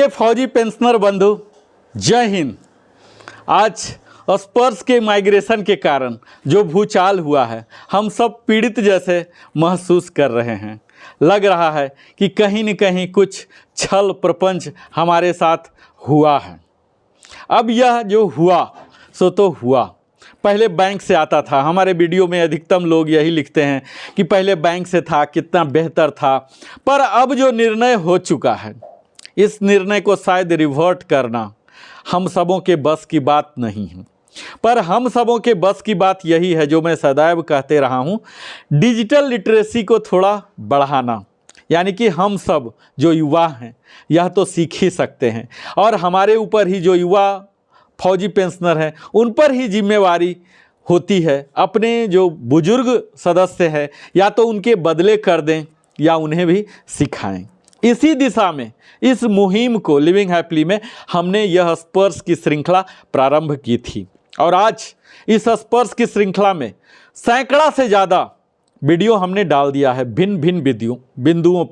प्रिय फौजी पेंशनर बंधु, जय हिंद। आज स्पर्श के माइग्रेशन के कारण जो भूचाल हुआ है, हम सब पीड़ित जैसे महसूस कर रहे हैं। लग रहा है कि कहीं न कहीं कुछ छल प्रपंच हमारे साथ हुआ है। अब यह जो हुआ सो तो हुआ। पहले बैंक से आता था, हमारे वीडियो में अधिकतम लोग यही लिखते हैं कि पहले बैंक से था, कितना बेहतर था। पर अब जो निर्णय हो चुका है, इस निर्णय को शायद रिवर्ट करना हम सबों के बस की बात नहीं है। पर हम सबों के बस की बात यही है जो मैं सदैव कहते रहा हूँ, डिजिटल लिटरेसी को थोड़ा बढ़ाना। यानी कि हम सब जो युवा हैं यह तो सीख ही सकते हैं, और हमारे ऊपर ही जो युवा फौजी पेंशनर हैं उन पर ही जिम्मेवारी होती है। अपने जो बुजुर्ग सदस्य हैं या तो उनके बदले कर दें या उन्हें भी सिखाएं। इसी दिशा में इस मुहिम को लिविंग हैप्पीली में हमने यह स्पर्श की श्रृंखला प्रारंभ की थी, और आज इस स्पर्श की श्रृंखला में सैकड़ा से ज़्यादा वीडियो हमने डाल दिया है भिन्न भिन्न बिंदुओं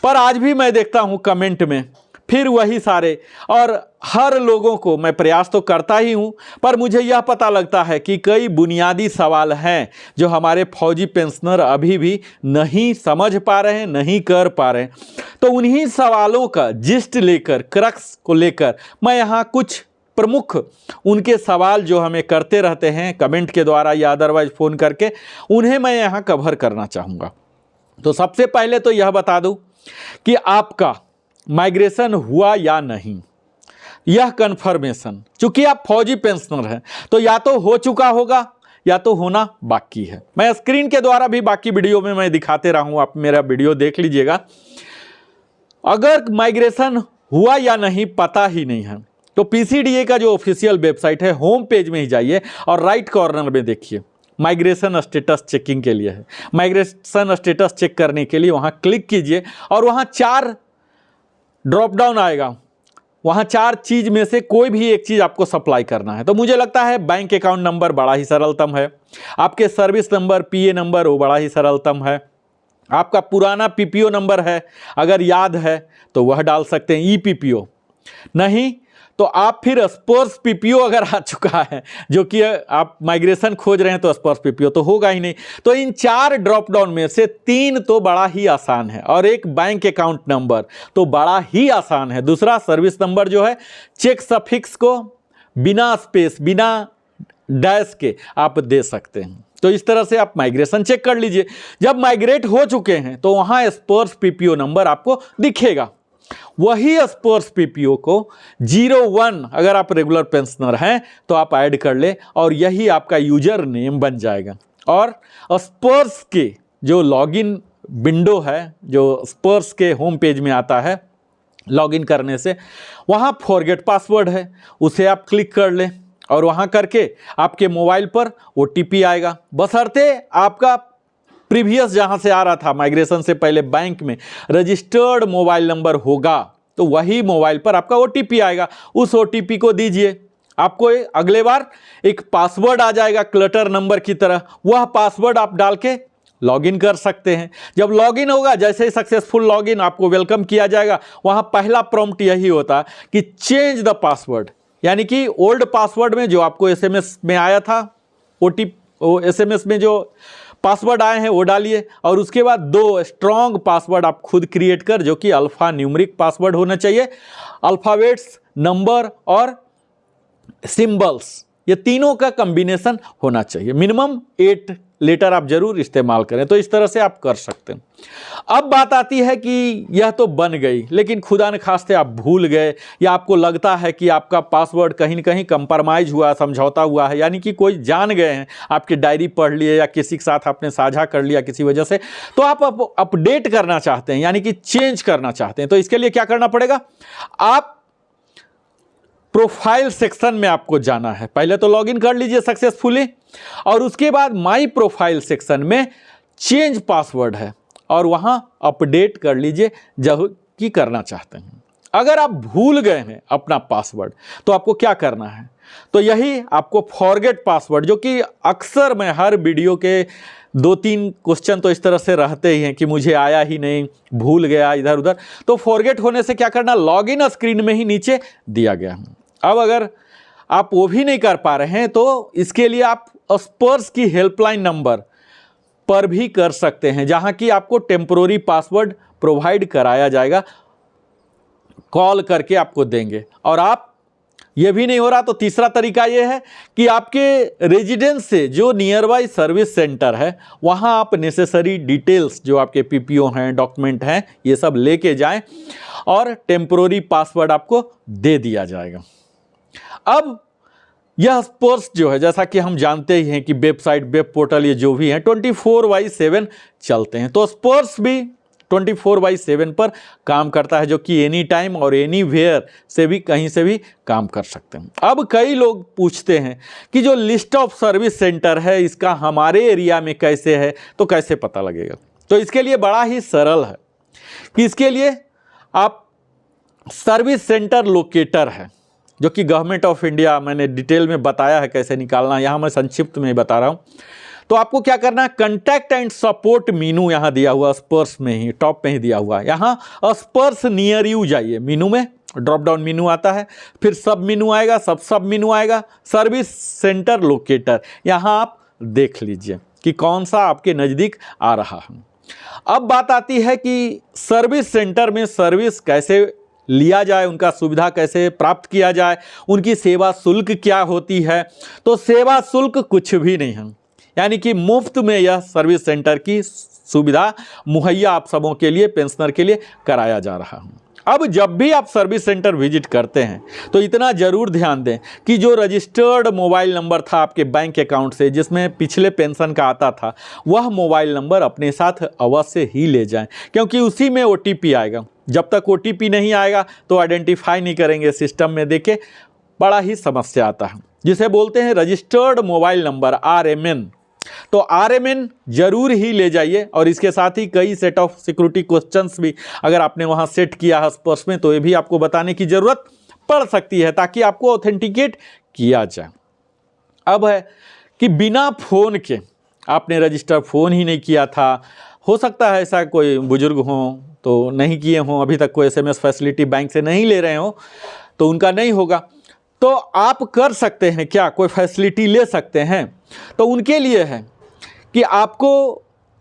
पर आज भी मैं देखता हूँ कमेंट में फिर वही सारे, और हर लोगों को मैं प्रयास तो करता ही हूँ, पर मुझे यह पता लगता है कि कई बुनियादी सवाल हैं जो हमारे फौजी पेंशनर अभी भी नहीं समझ पा रहे हैं, नहीं कर पा रहे हैं। तो उन्हीं सवालों का जिस्ट लेकर, क्रक्स को लेकर मैं यहाँ कुछ प्रमुख उनके सवाल जो हमें करते रहते हैं कमेंट के द्वारा या अदरवाइज फ़ोन करके, उन्हें मैं यहाँ कवर करना चाहूँगा। तो सबसे पहले तो यह बता दूँ कि आपका माइग्रेशन हुआ या नहीं, यह कन्फर्मेशन, चूँकि आप फौजी पेंशनर हैं तो या तो हो चुका होगा या तो होना बाकी है। मैं स्क्रीन के द्वारा भी बाकी वीडियो में मैं दिखाते रहा हूँ, आप मेरा वीडियो देख लीजिएगा। अगर माइग्रेशन हुआ या नहीं पता ही नहीं है तो पीसीडीए का जो ऑफिशियल वेबसाइट है, होम पेज में ही जाइए और राइट कॉर्नर में देखिए माइग्रेशन स्टेटस चेकिंग के लिए है। माइग्रेशन स्टेटस चेक करने के लिए वहाँ क्लिक कीजिए और वहाँ 4 ड्रॉप डाउन आएगा। वहाँ 4 चीज़ में से कोई भी एक चीज़ आपको सप्लाई करना है। तो मुझे लगता है बैंक अकाउंट नंबर बड़ा ही सरलतम है, आपके सर्विस नंबर, पीए नंबर वो बड़ा ही सरलतम है, आपका पुराना पीपीओ नंबर है अगर याद है तो वह डाल सकते हैं, ईपीपीओ नहीं तो आप फिर स्पर्श पीपीओ अगर आ चुका है, जो कि आप माइग्रेशन खोज रहे हैं तो स्पर्श पीपीओ तो होगा ही नहीं। तो इन 4 ड्रॉप डाउन में से 3 तो बड़ा ही आसान है, और एक बैंक अकाउंट नंबर तो बड़ा ही आसान है। दूसरा सर्विस नंबर जो है, चेक सफिक्स को बिना स्पेस, बिना डैश के आप दे सकते हैं। तो इस तरह से आप माइग्रेशन चेक कर लीजिए। जब माइग्रेट हो चुके हैं तो वहाँ स्पर्श पीपीओ नंबर आपको दिखेगा। वही स्पर्श पीपीओ को 01 अगर आप रेगुलर पेंशनर हैं तो आप ऐड कर ले, और यही आपका यूजर नेम बन जाएगा। और स्पर्श के जो लॉगिन विंडो है, जो स्पर्श के होम पेज में आता है लॉगिन करने से, वहाँ फॉरगेट पासवर्ड है, उसे आप क्लिक कर लें और वहाँ करके आपके मोबाइल पर ओटीपी आएगा। बशर्ते आपका प्रीवियस जहाँ से आ रहा था माइग्रेशन से पहले बैंक में रजिस्टर्ड मोबाइल नंबर होगा तो वही मोबाइल पर आपका ओटीपी आएगा, उस ओटीपी को दीजिए। आपको अगले बार एक पासवर्ड आ जाएगा क्लटर नंबर की तरह, वह पासवर्ड आप डाल के लॉगिन कर सकते हैं। जब लॉगिन होगा, जैसे ही सक्सेसफुल लॉगिन आपको वेलकम किया जाएगा, वहाँ पहला प्रॉम्प्ट यही होता कि चेंज द पासवर्ड, यानी कि ओल्ड पासवर्ड में जो आपको एसएमएस में आया था, एसएमएस में जो पासवर्ड आए हैं वो डालिए, और उसके बाद 2 स्ट्रॉन्ग पासवर्ड आप खुद क्रिएट कर, जो कि अल्फा न्यूमरिक पासवर्ड होना चाहिए, अल्फ़ाबेट्स, नंबर और सिंबल्स, ये तीनों का कॉम्बिनेशन होना चाहिए। मिनिमम 8 लेटर आप जरूर इस्तेमाल करें। तो इस तरह से आप कर सकते हैं। अब बात आती है कि यह तो बन गई, लेकिन खुदा न खास्ते आप भूल गए, या आपको लगता है कि आपका पासवर्ड कहीं न कहीं कंप्रोमाइज़ हुआ, समझौता हुआ है, यानी कि कोई जान गए हैं, आपकी डायरी पढ़ लिए या किसी के साथ आपने साझा कर लिया किसी वजह से, तो आप अपडेट करना चाहते हैं, यानी कि चेंज करना चाहते हैं। तो इसके लिए क्या करना पड़ेगा, आप प्रोफाइल सेक्शन में आपको जाना है। पहले तो लॉगिन कर लीजिए सक्सेसफुली, और उसके बाद माई प्रोफाइल सेक्शन में चेंज पासवर्ड है और वहाँ अपडेट कर लीजिए जब कि करना चाहते हैं। अगर आप भूल गए हैं अपना पासवर्ड तो आपको क्या करना है, तो यही आपको फॉरगेट पासवर्ड, जो कि अक्सर मैं हर वीडियो के 2-3 क्वेश्चन तो इस तरह से रहते ही हैं कि मुझे आया ही नहीं, भूल गया इधर उधर, तो फॉरगेट होने से क्या करना, लॉगिन स्क्रीन में ही नीचे दिया गया है। अब अगर आप वो भी नहीं कर पा रहे हैं तो इसके लिए आप स्पर्स की हेल्पलाइन नंबर पर भी कर सकते हैं, जहां कि आपको टेम्पोररी पासवर्ड प्रोवाइड कराया जाएगा, कॉल करके आपको देंगे। और आप ये भी नहीं हो रहा तो तीसरा तरीका ये है कि आपके रेजिडेंस से जो नियर बाई सर्विस सेंटर है वहाँ आप नेसेसरी डिटेल्स जो आपके पीपीओ हैं, डॉक्यूमेंट हैं, ये सब लेके जाएं और टेम्पोररी पासवर्ड आपको दे दिया जाएगा। अब यह स्पर्स जो है, जैसा कि हम जानते ही हैं कि वेबसाइट, वेब पोर्टल, ये जो भी हैं 24/7 चलते हैं, तो स्पर्स भी 24/7 पर काम करता है, जो कि एनी टाइम और एनी वेयर से भी, कहीं से भी काम कर सकते हैं। अब कई लोग पूछते हैं कि जो लिस्ट ऑफ सर्विस सेंटर है इसका हमारे एरिया में कैसे है, तो कैसे पता लगेगा? तो इसके लिए बड़ा ही सरल है कि इसके लिए आप सर्विस सेंटर लोकेटर है, जो कि गवर्नमेंट ऑफ इंडिया, मैंने डिटेल में बताया है कैसे निकालना, यहाँ मैं संक्षिप्त में बता रहा हूँ। तो आपको क्या करना है, कंटैक्ट एंड सपोर्ट मीनू यहाँ दिया हुआ, स्पर्स में ही टॉप में ही दिया हुआ है, यहाँ स्पर्स नियर यू जाइए, मीनू में ड्रॉप डाउन मीनू आता है, फिर सब मीनू आएगा, सब मीनू आएगा, सर्विस सेंटर लोकेटर, यहाँ आप देख लीजिए कि कौन सा आपके नज़दीक आ रहा है। अब बात आती है कि सर्विस सेंटर में सर्विस कैसे लिया जाए, उनका सुविधा कैसे प्राप्त किया जाए, उनकी सेवा शुल्क क्या होती है। तो सेवा शुल्क कुछ भी नहीं है, यानी कि मुफ्त में यह सर्विस सेंटर की सुविधा मुहैया आप सबों के लिए, पेंशनर के लिए कराया जा रहा है। अब जब भी आप सर्विस सेंटर विजिट करते हैं तो इतना ज़रूर ध्यान दें कि जो रजिस्टर्ड मोबाइल नंबर था आपके बैंक अकाउंट से, जिसमें पिछले पेंशन का आता था, वह मोबाइल नंबर अपने साथ अवश्य ही ले जाएं, क्योंकि उसी में OTP आएगा। जब तक OTP नहीं आएगा तो आइडेंटिफाई नहीं करेंगे सिस्टम में, देखे बड़ा ही समस्या आता है, जिसे बोलते हैं रजिस्टर्ड मोबाइल नंबर, RMN। तो RMN जरूर ही ले जाइए, और इसके साथ ही कई सेट ऑफ सिक्योरिटी क्वेश्चंस भी अगर आपने वहां सेट किया है स्पर्स में, तो ये भी आपको बताने की ज़रूरत पड़ सकती है, ताकि आपको ऑथेंटिकेट किया जाए। अब है कि बिना फ़ोन के आपने रजिस्टर फ़ोन ही नहीं किया था, हो सकता है ऐसा कोई बुजुर्ग हों तो नहीं किए हों, अभी तक कोई SMS फैसिलिटी बैंक से नहीं ले रहे हो, तो उनका नहीं होगा, तो आप कर सकते हैं क्या, कोई फैसिलिटी ले सकते हैं। तो उनके लिए है कि आपको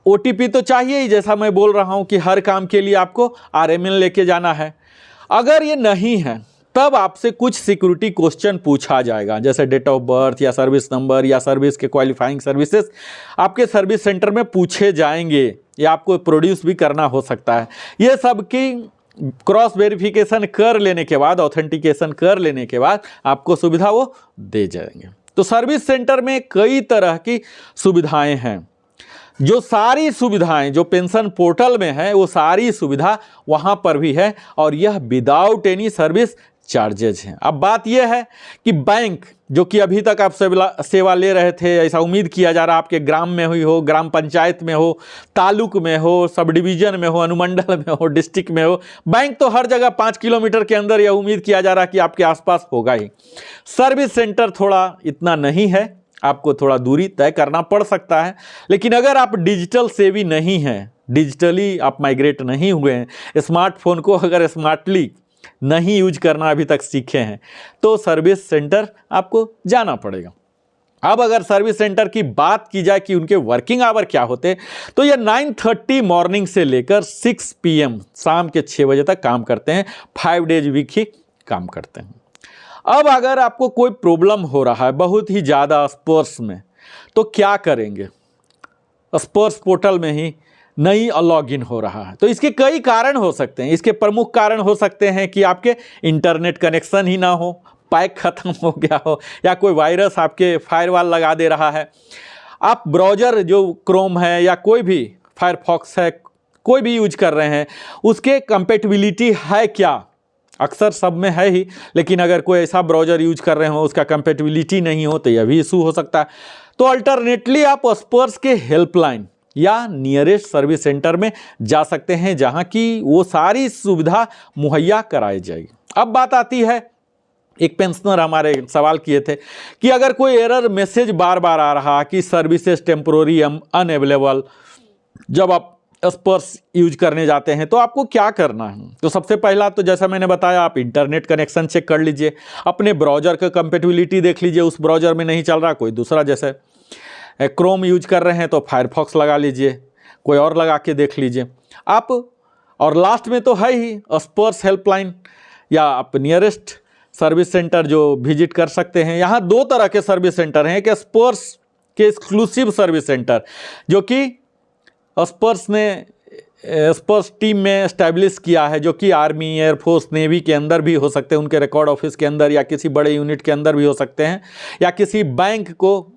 OTP तो चाहिए ही, जैसा मैं बोल रहा हूं कि हर काम के लिए आपको RMN लेके जाना है। अगर ये नहीं है तब आपसे कुछ सिक्योरिटी क्वेश्चन पूछा जाएगा, जैसे डेट ऑफ बर्थ या सर्विस नंबर या सर्विस के क्वालिफाइंग सर्विसेज आपके सर्विस सेंटर में पूछे जाएंगे, या आपको प्रोड्यूस भी करना हो सकता है। ये सब की क्रॉस वेरिफिकेशन कर लेने के बाद, ऑथेंटिकेशन कर लेने के बाद आपको सुविधा वो दे जाएंगे। तो सर्विस सेंटर में कई तरह की सुविधाएं हैं, जो सारी सुविधाएं जो पेंशन पोर्टल में है वो सारी सुविधा वहां पर भी है, और यह विदाउट एनी सर्विस चार्जेज हैं। अब बात यह है कि बैंक जो कि अभी तक आप सेवा ले रहे थे, ऐसा उम्मीद किया जा रहा, आपके ग्राम में हुई हो, ग्राम पंचायत में हो, तालुक में हो, सब डिवीजन में हो, अनुमंडल में हो, डिस्ट्रिक्ट में हो, बैंक तो हर जगह 5 किलोमीटर के अंदर यह उम्मीद किया जा रहा कि आपके आसपास होगा ही। सर्विस सेंटर थोड़ा इतना नहीं है, आपको थोड़ा दूरी तय करना पड़ सकता है। लेकिन अगर आप डिजिटल सेवी नहीं हैं, डिजिटली आप माइग्रेट नहीं हुए हैं, स्मार्टफोन को अगर स्मार्टली नहीं यूज करना अभी तक सीखे हैं, तो सर्विस सेंटर आपको जाना पड़ेगा। अब अगर सर्विस सेंटर की बात की जाए कि उनके वर्किंग आवर क्या होते, तो ये 9:30 मॉर्निंग से लेकर 6 PM शाम के 6 बजे तक काम करते हैं, 5 डेज वीक ही काम करते हैं। अब अगर आपको कोई प्रॉब्लम हो रहा है बहुत ही ज़्यादा स्पर्स में, तो क्या करेंगे? स्पर्स पोर्टल में ही नहीं लॉगिन हो रहा है, तो इसके कई कारण हो सकते हैं। इसके प्रमुख कारण हो सकते हैं कि आपके इंटरनेट कनेक्शन ही ना हो, पैक ख़त्म हो गया हो, या कोई वायरस आपके फायरवॉल लगा दे रहा है। आप ब्राउज़र जो क्रोम है या कोई भी फायरफॉक्स है, कोई भी यूज कर रहे हैं, उसके कंपेटिबिलिटी है क्या? अक्सर सब में है ही, लेकिन अगर कोई ऐसा ब्राउज़र यूज कर रहे हो उसका कंपेटिबिलिटी नहीं हो, तो यह भी इशू हो सकता है। तो अल्टरनेटली आप स्पर्स के हेल्पलाइन या नियरेस्ट सर्विस सेंटर में जा सकते हैं जहां की वो सारी सुविधा मुहैया कराई जाएगी। अब बात आती है, एक पेंशनर हमारे सवाल किए थे कि अगर कोई एरर मैसेज बार बार आ रहा कि सर्विसेज टेम्पोररी अनअवेलेबल, जब आप स्पर्श यूज करने जाते हैं तो आपको क्या करना है। तो सबसे पहला तो जैसा मैंने बताया, आप इंटरनेट कनेक्शन चेक कर लीजिए, अपने ब्राउज़र का कंपेटिबिलिटी देख लीजिए, उस ब्राउज़र में नहीं चल रहा कोई दूसरा, जैसे क्रोम यूज कर रहे हैं तो फायरफॉक्स लगा लीजिए, कोई और लगा के देख लीजिए आप। और लास्ट में तो है ही स्पर्श हेल्पलाइन, या आप नियरेस्ट सर्विस सेंटर जो विजिट कर सकते हैं। यहाँ दो तरह के सर्विस सेंटर हैं, कि स्पर्श के एक्सक्लूसिव सर्विस सेंटर जो कि स्पर्श ने स्पर्श टीम में एस्टैब्लिश किया है, जो कि आर्मी, एयरफोर्स, नेवी के अंदर भी हो सकते हैं, उनके रिकॉर्ड ऑफिस के अंदर, या किसी बड़े यूनिट के अंदर भी हो सकते हैं, या किसी बैंक को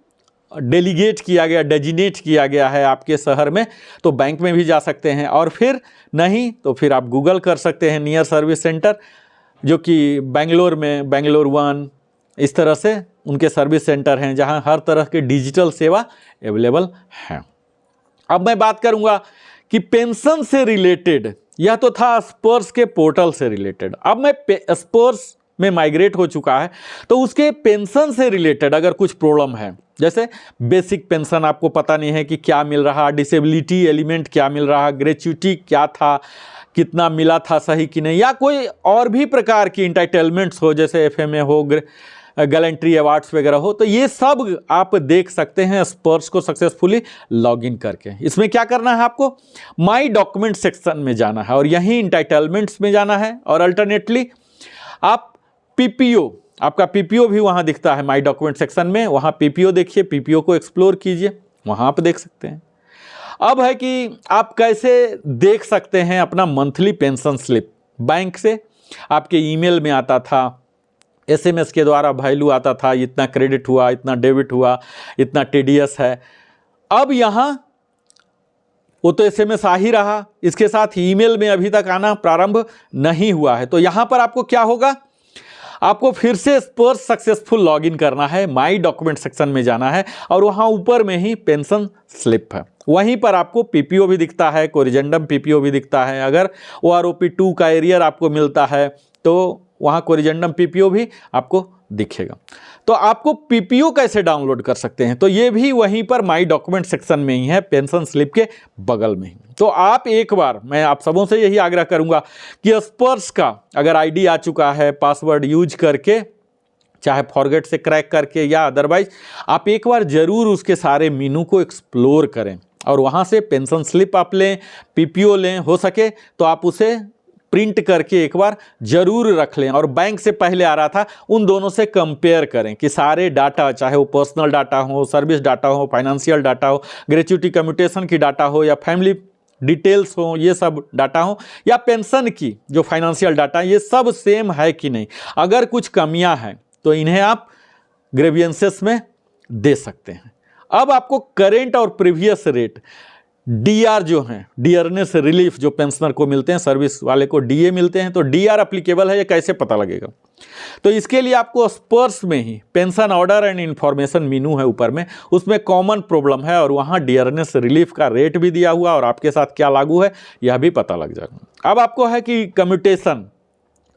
डेलीगेट किया गया, डेजिनेट किया गया है आपके शहर में, तो बैंक में भी जा सकते हैं। और फिर नहीं तो फिर आप गूगल कर सकते हैं नियर सर्विस सेंटर, जो कि बेंगलोर में बेंगलोर वन, इस तरह से उनके सर्विस सेंटर हैं जहां हर तरह की डिजिटल सेवा अवेलेबल है। अब मैं बात करूंगा कि पेंशन से रिलेटेड, यह तो था स्पर्श के पोर्टल से रिलेटेड। अब मैं स्पर्श में माइग्रेट हो चुका है तो उसके पेंशन से रिलेटेड अगर कुछ प्रॉब्लम है, जैसे बेसिक पेंशन आपको पता नहीं है कि क्या मिल रहा, डिसेबिलिटी एलिमेंट क्या मिल रहा, ग्रेच्युटी क्या था, कितना मिला था सही कि नहीं, या कोई और भी प्रकार की इंटाइटलमेंट्स हो, जैसे एफएमए हो, गैलेंट्री अवार्ड्स वगैरह हो, तो ये सब आप देख सकते हैं स्पर्श को सक्सेसफुली लॉगिन करके। इसमें क्या करना है, आपको माई डॉक्यूमेंट सेक्शन में जाना है और यहीं इंटाइटलमेंट्स में जाना है, और अल्टरनेटली आप पीपीओ, आपका पीपीओ भी वहाँ दिखता है माई डॉक्यूमेंट सेक्शन में, वहाँ पीपीओ देखिए, पीपीओ को एक्सप्लोर कीजिए, वहाँ आप देख सकते हैं। अब है कि आप कैसे देख सकते हैं अपना मंथली पेंशन स्लिप। बैंक से आपके ईमेल में आता था, एसएमएस के द्वारा वैल्यू आता था, इतना क्रेडिट हुआ, इतना डेबिट हुआ, इतना टीडीएस है। अब यहाँ वो तो एसएमएस आ ही रहा, इसके साथ ईमेल में अभी तक आना प्रारंभ नहीं हुआ है। तो यहाँ पर आपको क्या होगा, आपको फिर से स्पर्श सक्सेसफुल लॉगिन करना है, माई डॉक्यूमेंट सेक्शन में जाना है, और वहाँ ऊपर में ही पेंशन स्लिप है, वहीं पर आपको पीपीओ भी दिखता है, कोरिजेंडम पीपीओ भी दिखता है। अगर ओआरओपी 2 का एरियर आपको मिलता है तो वहाँ कोरिजेंडम पीपीओ भी आपको दिखेगा। तो आपको पीपीओ कैसे डाउनलोड कर सकते हैं, तो ये भी वहीं पर माई डॉक्यूमेंट सेक्शन में ही है, पेंशन स्लिप के बगल में ही। तो आप एक बार, मैं आप सबों से यही आग्रह करूंगा कि स्पर्श का अगर आईडी आ चुका है, पासवर्ड यूज करके, चाहे फॉरगेट से क्रैक करके या अदरवाइज, आप एक बार जरूर उसके सारे मीनू को एक्सप्लोर करें और वहाँ से पेंशन स्लिप आप लें, पीपीओ लें, हो सके तो आप उसे प्रिंट करके एक बार जरूर रख लें, और बैंक से पहले आ रहा था उन दोनों से कंपेयर करें कि सारे डाटा, चाहे वो पर्सनल डाटा हो, सर्विस डाटा हो, फाइनेंशियल डाटा हो, ग्रेच्युटी कम्यूटेशन की डाटा हो, या फैमिली डिटेल्स हो, ये सब डाटा हो, या पेंशन की जो फाइनेंशियल डाटा, ये सब सेम है कि नहीं। अगर कुछ कमियां हैं तो इन्हें आप ग्रेवियंसेस में दे सकते हैं। अब आपको करेंट और प्रीवियस रेट, डीआर जो हैं, डियरनेस रिलीफ जो पेंशनर को मिलते हैं, सर्विस वाले को डीए मिलते हैं, तो डीआर एप्लीकेबल है, ये कैसे पता लगेगा। तो इसके लिए आपको स्पर्श में ही pension order and information menu है ऊपर में, उसमें कॉमन प्रॉब्लम है और वहाँ डियरनेस रिलीफ का रेट भी दिया हुआ और आपके साथ क्या लागू है यह भी पता लग जाएगा। अब आपको है कि कम्यूटेशन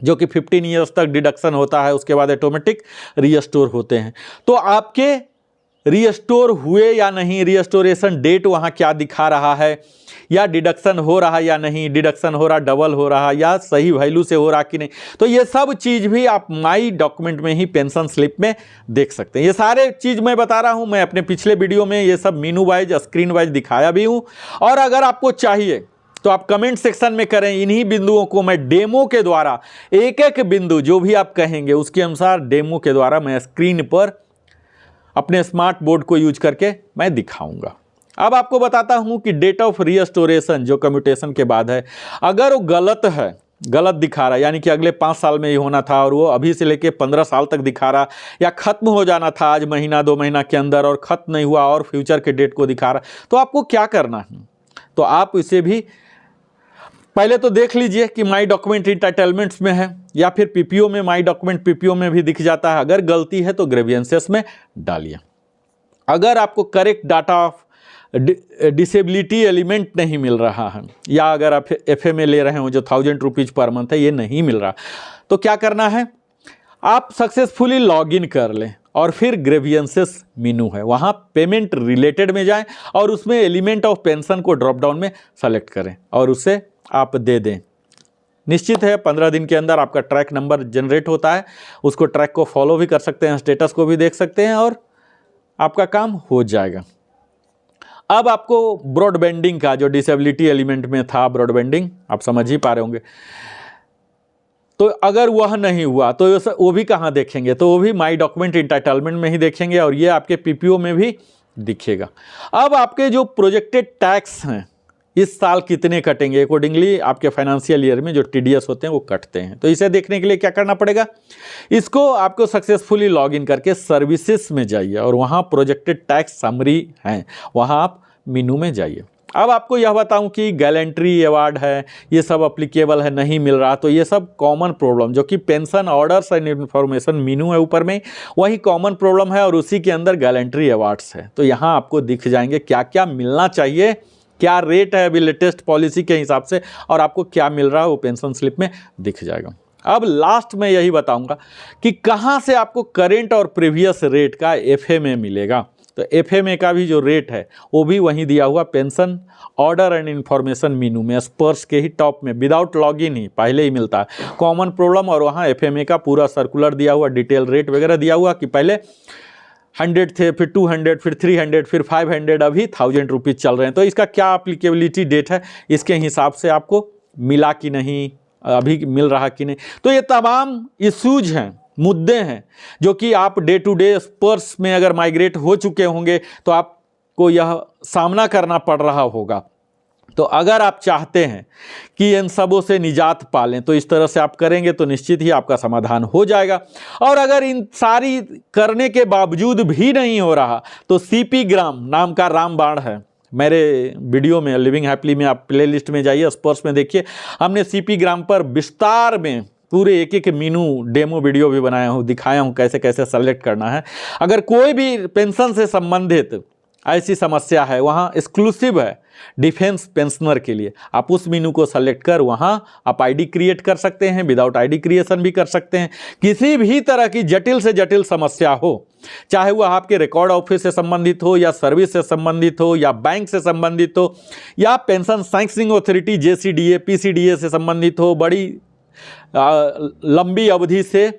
जो कि 15 ईयर्स तक डिडक्शन होता है, उसके बाद ऑटोमेटिक रीस्टोर होते हैं, तो आपके रीस्टोर हुए या नहीं, रीस्टोरेशन डेट वहाँ क्या दिखा रहा है, या डिडक्शन हो रहा या नहीं, डिडक्शन हो रहा, डबल हो रहा, या सही वैल्यू से हो रहा कि नहीं, तो ये सब चीज़ भी आप माई डॉक्यूमेंट में ही पेंशन स्लिप में देख सकते हैं। ये सारे चीज़ मैं बता रहा हूँ, मैं अपने पिछले वीडियो में ये सब मीनू वाइज, स्क्रीन वाइज दिखाया भी हूँ, और अगर आपको चाहिए तो आप कमेंट सेक्शन में करें, इन्हीं बिंदुओं को मैं डेमो के द्वारा, एक एक बिंदु जो भी आप कहेंगे उसके अनुसार डेमो के द्वारा मैं स्क्रीन पर अपने स्मार्ट बोर्ड को यूज करके मैं दिखाऊंगा। अब आपको बताता हूं कि डेट ऑफ रीस्टोरेशन जो कम्यूटेशन के बाद है, अगर वो गलत है, गलत दिखा रहा है, यानी कि अगले 5 साल में ही होना था और वो अभी से लेके 15 साल तक दिखा रहा, या खत्म हो जाना था आज महीना 2 महीना के अंदर और खत्म नहीं हुआ और फ्यूचर के डेट को दिखा रहा, तो आपको क्या करना है, तो आप इसे भी पहले तो देख लीजिए कि माई डॉक्यूमेंट इंटाइटलमेंट्स में है या फिर पीपीओ में, माई डॉक्यूमेंट पीपीओ में भी दिख जाता है। अगर गलती है तो ग्रेवियंसेस में डालिए। अगर आपको correct data of disability element नहीं मिल रहा है, या अगर आप FMA ले रहे हो जो 1000 रुपीज़ पर मंथ है, ये नहीं मिल रहा, तो क्या करना है, आप सक्सेसफुली लॉगिन कर लें और फिर ग्रेवियंसेस मेनू है, वहाँ पेमेंट रिलेटेड में जाएं और उसमें एलिमेंट ऑफ पेंशन को ड्रॉप डाउन में सेलेक्ट करें और उसे आप दे दें। निश्चित है 15 दिन के अंदर आपका ट्रैक नंबर जनरेट होता है, उसको ट्रैक को फॉलो भी कर सकते हैं, स्टेटस को भी देख सकते हैं और आपका काम हो जाएगा। अब आपको ब्रॉडबैंडिंग का जो डिसेबिलिटी एलिमेंट में था, ब्रॉडबैंडिंग आप समझ ही पा रहे होंगे, तो अगर वह नहीं हुआ तो वो भी कहाँ देखेंगे, तो वो भी माई डॉक्यूमेंट इंटाइटलमेंट में ही देखेंगे और ये आपके PPO में भी दिखेगा। अब आपके जो प्रोजेक्टेड टैक्स हैं इस साल कितने कटेंगे, अकॉर्डिंगली आपके फाइनेंशियल ईयर में जो TDS होते हैं वो कटते हैं। तो इसे देखने के लिए क्या करना पड़ेगा, इसको आपको सक्सेसफुली लॉगिन करके सर्विसेज में जाइए और वहाँ प्रोजेक्टेड टैक्स समरी हैं, वहाँ आप मेनू में जाइए। अब आपको यह बताऊं कि गैलेंट्री अवार्ड है, ये सब अप्लीकेबल है, नहीं मिल रहा, तो ये सब कॉमन प्रॉब्लम जो कि पेंशन ऑर्डर्स एंड इन्फॉर्मेशन मेनू है ऊपर में, वही कॉमन प्रॉब्लम है और उसी के अंदर गैलेंट्री अवार्ड्स है। तो यहाँ आपको दिख जाएंगे क्या क्या मिलना चाहिए, क्या रेट है अभी लेटेस्ट पॉलिसी के हिसाब से और आपको क्या मिल रहा है वो पेंशन स्लिप में दिख जाएगा। अब लास्ट में यही बताऊंगा कि कहाँ से आपको करेंट और प्रीवियस रेट का FMA मिलेगा। तो FMA का भी जो रेट है वो भी वहीं दिया हुआ पेंशन ऑर्डर एंड इन्फॉर्मेशन मेनू में, स्पर्श के ही टॉप में, विदाउट लॉगिन ही पहले ही मिलता है कॉमन प्रॉब्लम, और वहाँ FMA का पूरा सर्कुलर दिया हुआ, डिटेल रेट वगैरह दिया हुआ कि पहले 100 थे, फिर 200, फिर 300, फिर 500, अभी 1000 रुपीज़ चल रहे हैं। तो इसका क्या अप्लीकेबिलिटी डेट है, इसके हिसाब से आपको मिला कि नहीं, अभी मिल रहा कि नहीं। तो ये तमाम इश्यूज हैं, मुद्दे हैं जो कि आप डे टू डे स्पर्श में अगर माइग्रेट हो चुके होंगे तो आपको यह सामना करना पड़ रहा होगा। तो अगर आप चाहते हैं कि इन सबों से निजात पालें तो इस तरह से आप करेंगे तो निश्चित ही आपका समाधान हो जाएगा। और अगर इन सारी करने के बावजूद भी नहीं हो रहा तो CP ग्राम नाम का रामबाण है, मेरे वीडियो में लिविंग हैप्पीली में आप प्लेलिस्ट में जाइए, स्पर्श में देखिए, हमने CP ग्राम पर विस्तार में पूरे एक एक मेनू डेमो वीडियो भी बनाया हूँ, दिखाया हूँ कैसे कैसे सेलेक्ट करना है। अगर कोई भी पेंशन से संबंधित ऐसी समस्या है, वहाँ एक्सक्लूसिव है डिफेंस पेंशनर के लिए, आप उस मेनू को सेलेक्ट कर वहाँ आप ID क्रिएट कर सकते हैं, विदाउट ID क्रिएशन भी कर सकते हैं। किसी भी तरह की जटिल से जटिल समस्या हो, चाहे वह आपके रिकॉर्ड ऑफिस से संबंधित हो या सर्विस से संबंधित हो या बैंक से संबंधित हो या pension sanctioning authority JCDA PCDA से संबंधित हो, बड़ी लंबी अवधि से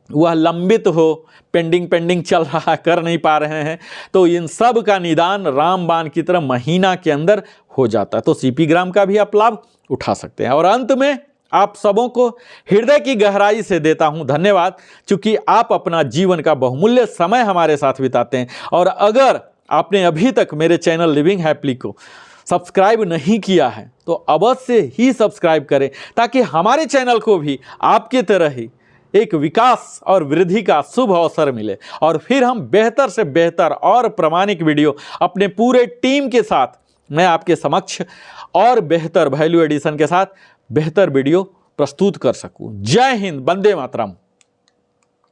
वह लंबित हो, पेंडिंग चल रहा, कर नहीं पा रहे हैं, तो इन सब का निदान रामबाण की तरह महीना के अंदर हो जाता है। तो CP ग्राम का भी आप लाभ उठा सकते हैं। और अंत में आप सबों को हृदय की गहराई से देता हूं धन्यवाद, क्योंकि आप अपना जीवन का बहुमूल्य समय हमारे साथ बिताते हैं। और अगर आपने अभी तक मेरे चैनल लिविंग हैप्पीली को सब्सक्राइब नहीं किया है तो अवश्य ही सब्सक्राइब करें, ताकि हमारे चैनल को भी आपकी तरह ही एक विकास और वृद्धि का शुभ अवसर मिले और फिर हम बेहतर से बेहतर और प्रामाणिक वीडियो अपने पूरे टीम के साथ मैं आपके समक्ष और बेहतर वैल्यू एडिशन के साथ बेहतर वीडियो प्रस्तुत कर सकूं। जय हिंद, वंदे मातरम।